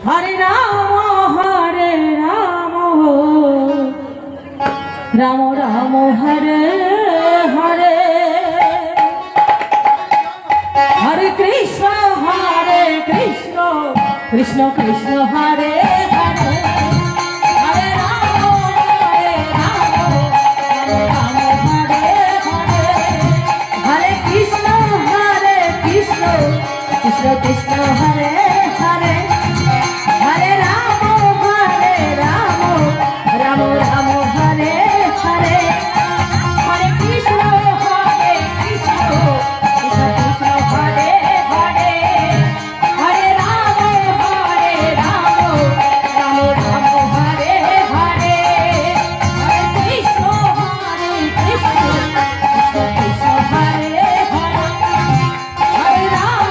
Hare Ram Ram Ram Hare Hare Hare Krishna Krishna Krishna Hare Hare Hare Ram Ram Hare Hare Hare Krishna Krishna Krishna Hare Hare Hare Ram Ram Ram Hare Hare Hare Krishna Krishna Krishna Hare Hare Hare Ram Ram Ram Hare Hare Hare Krishna Krishna Krishna Hare Hare Hare Ram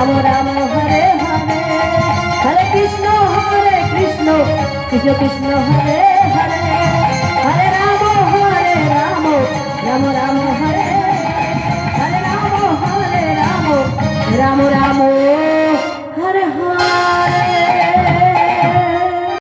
Ram Ram Hare Hare Hare Krishna Krishna Krishna Hare Hare Hare Ram Ram Ram Hare Hare Ram Ram Ram